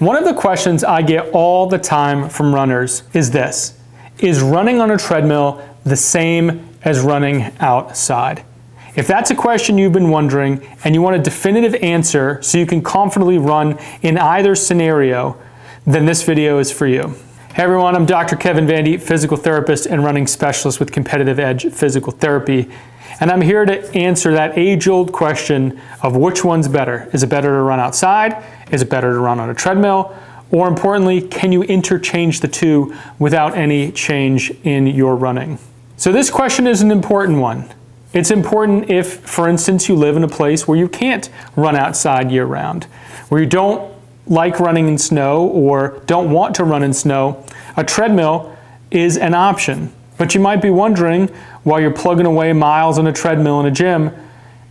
One of the questions I get all the time from runners is this: is running on a treadmill the same as running outside? If that's a question you've been wondering and you want a definitive answer so you can confidently run in either scenario, then this video is for you. Hey everyone, I'm Dr. Kevin Vandi, physical therapist and running specialist with Competitive Edge Physical Therapy. And I'm here to answer that age-old question of which one's better. Is it better to run outside? Is it better to run on a treadmill? Or importantly, can you interchange the two without any change in your running? So this question is an important one. It's important if, for instance, you live in a place where you can't run outside year-round, where you don't like running in snow or don't want to run in snow. A treadmill is an option. But you might be wondering, while you're plugging away miles on a treadmill in a gym,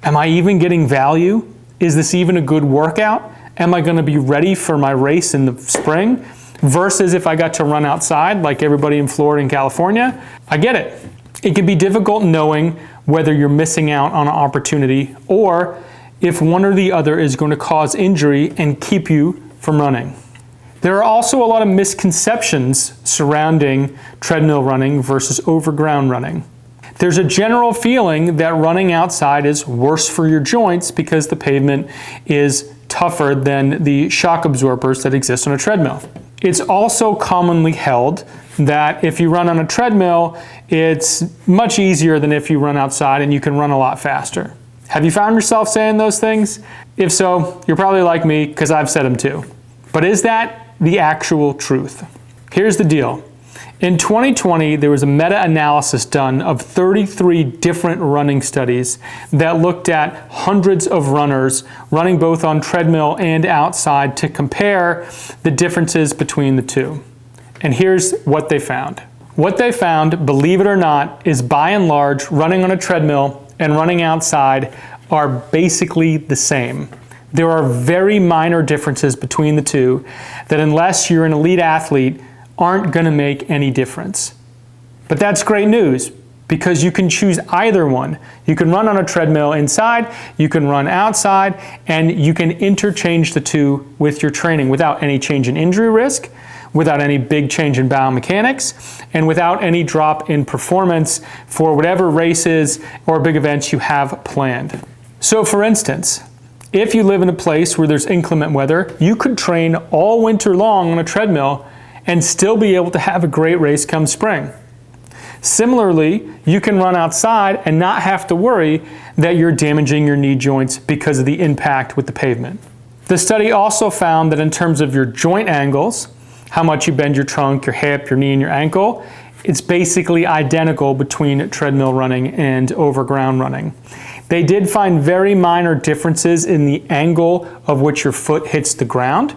am I even getting value? Is this even a good workout? Am I going to be ready for my race in the spring? Versus if I got to run outside like everybody in Florida and California, I get it. It can be difficult knowing whether you're missing out on an opportunity or if one or the other is going to cause injury and keep you from running. There are also a lot of misconceptions surrounding treadmill running versus overground running. There's a general feeling that running outside is worse for your joints because the pavement is tougher than the shock absorbers that exist on a treadmill. It's also commonly held that if you run on a treadmill, it's much easier than if you run outside and you can run a lot faster. Have you found yourself saying those things? If so, you're probably like me because I've said them too. But is that the actual truth? Here's the deal. In 2020, there was a meta-analysis done of 33 different running studies that looked at hundreds of runners running both on treadmill and outside to compare the differences between the two. And here's what they found. What they found, believe it or not, is by and large, running on a treadmill and running outside are basically the same. There are very minor differences between the two that, unless you're an elite athlete, aren't going to make any difference. But that's great news because you can choose either one. You can run on a treadmill inside, you can run outside, and you can interchange the two with your training without any change in injury risk, without any big change in biomechanics, and without any drop in performance for whatever races or big events you have planned. So for instance, if you live in a place where there's inclement weather, you could train all winter long on a treadmill and still be able to have a great race come spring. Similarly, you can run outside and not have to worry that you're damaging your knee joints because of the impact with the pavement. The study also found that in terms of your joint angles, how much you bend your trunk, your hip, your knee, and your ankle, it's basically identical between treadmill running and overground running. They did find very minor differences in the angle of which your foot hits the ground,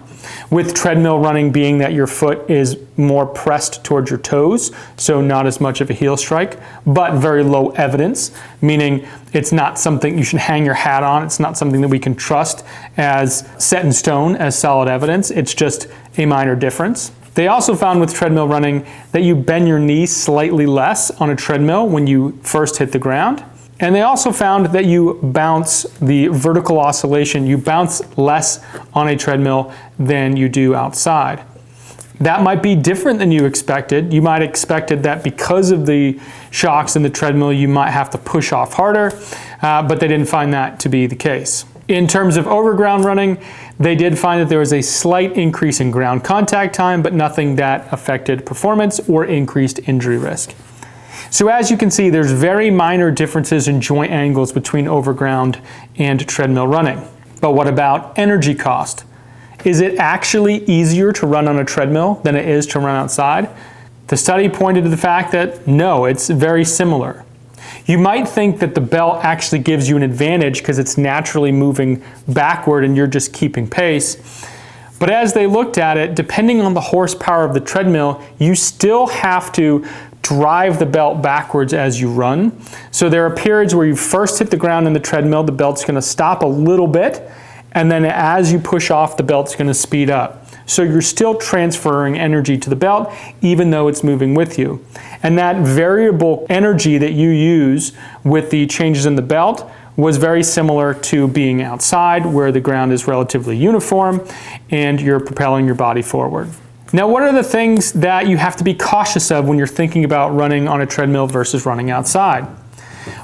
with treadmill running being that your foot is more pressed towards your toes, so not as much of a heel strike, but very low evidence, meaning it's not something you should hang your hat on. It's not something that we can trust as set in stone, as solid evidence. It's just a minor difference. They also found with treadmill running that you bend your knee slightly less on a treadmill when you first hit the ground. And they also found that you bounce the vertical oscillation, you bounce less on a treadmill than you do outside. That might be different than you expected. You might have expected that because of the shocks in the treadmill, you might have to push off harder, but they didn't find that to be the case. In terms of overground running, they did find that there was a slight increase in ground contact time, but nothing that affected performance or increased injury risk. So as you can see, there's very minor differences in joint angles between overground and treadmill running. But what about energy cost? Is it actually easier to run on a treadmill than it is to run outside? The study pointed to the fact that no, it's very similar. You might think that the belt actually gives you an advantage because it's naturally moving backward and you're just keeping pace. But as they looked at it, depending on the horsepower of the treadmill, you still have to drive the belt backwards as you run. So there are periods where you first hit the ground in the treadmill, the belt's going to stop a little bit, and then as you push off, the belt's going to speed up. So you're still transferring energy to the belt, even though it's moving with you. And that variable energy that you use with the changes in the belt was very similar to being outside, where the ground is relatively uniform and you're propelling your body forward. Now, what are the things that you have to be cautious of when you're thinking about running on a treadmill versus running outside?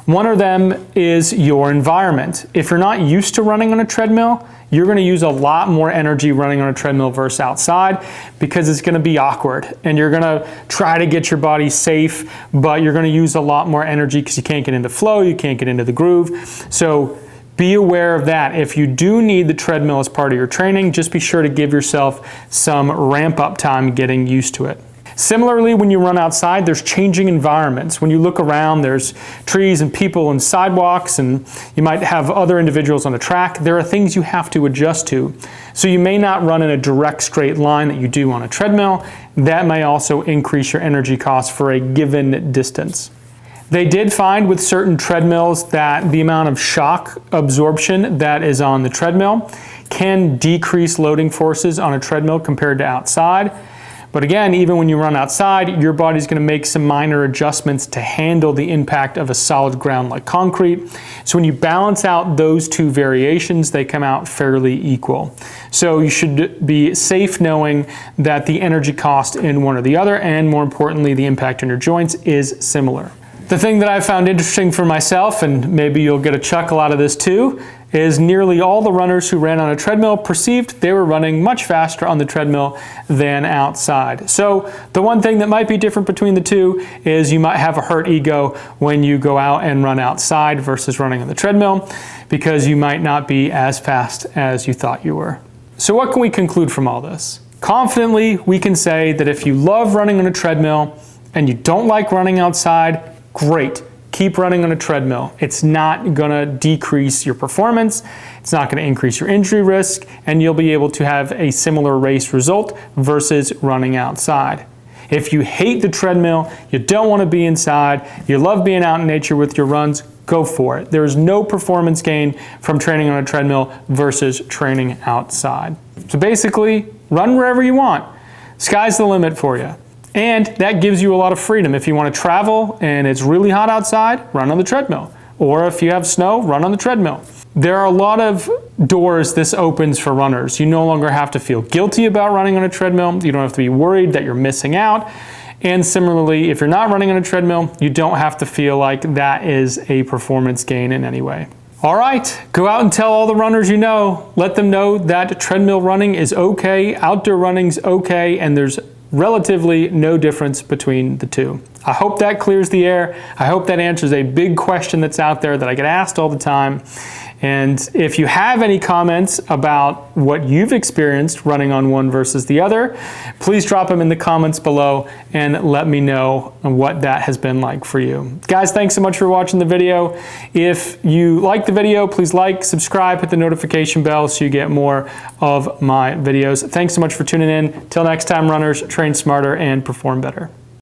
One of them is your environment. If you're not used to running on a treadmill, you're going to use a lot more energy running on a treadmill versus outside because it's going to be awkward, and you're going to try to get your body safe, but you're going to use a lot more energy because you can't get into flow, you can't get into the groove. So be aware of that. If you do need the treadmill as part of your training, just be sure to give yourself some ramp up time getting used to it. Similarly, when you run outside, there's changing environments. When you look around, there's trees and people and sidewalks, and you might have other individuals on a track. There are things you have to adjust to. So you may not run in a direct straight line that you do on a treadmill. That may also increase your energy costs for a given distance. They did find with certain treadmills that the amount of shock absorption that is on the treadmill can decrease loading forces on a treadmill compared to outside. But again, even when you run outside, your body's going to make some minor adjustments to handle the impact of a solid ground like concrete. So when you balance out those two variations, they come out fairly equal. So you should be safe knowing that the energy cost in one or the other, and more importantly, the impact on your joints, is similar. The thing that I found interesting for myself, and maybe you'll get a chuckle out of this too, is nearly all the runners who ran on a treadmill perceived they were running much faster on the treadmill than outside. So the one thing that might be different between the two is you might have a hurt ego when you go out and run outside versus running on the treadmill, because you might not be as fast as you thought you were. So what can we conclude from all this? Confidently, we can say that if you love running on a treadmill and you don't like running outside, great. Keep running on a treadmill. It's not going to decrease your performance, it's not going to increase your injury risk, and you'll be able to have a similar race result versus running outside. If you hate the treadmill, you don't want to be inside, you love being out in nature with your runs, go for it. There is no performance gain from training on a treadmill versus training outside. So basically, run wherever you want. Sky's the limit for you. And that gives you a lot of freedom. If you want to travel and it's really hot outside, run on the treadmill. Or if you have snow, run on the treadmill. There are a lot of doors this opens for runners. You no longer have to feel guilty about running on a treadmill. You don't have to be worried that you're missing out. And similarly, if you're not running on a treadmill, you don't have to feel like that is a performance gain in any way. All right, go out and tell all the runners you know. Let them know that treadmill running is okay, outdoor running's okay, and there's relatively no difference between the two. I hope that clears the air. I hope that answers a big question that's out there that I get asked all the time. And if you have any comments about what you've experienced running on one versus the other, please drop them in the comments below and let me know what that has been like for you. Guys, thanks so much for watching the video. If you like the video, please like, subscribe, hit the notification bell so you get more of my videos. Thanks so much for tuning in. Till next time, runners, train smarter and perform better.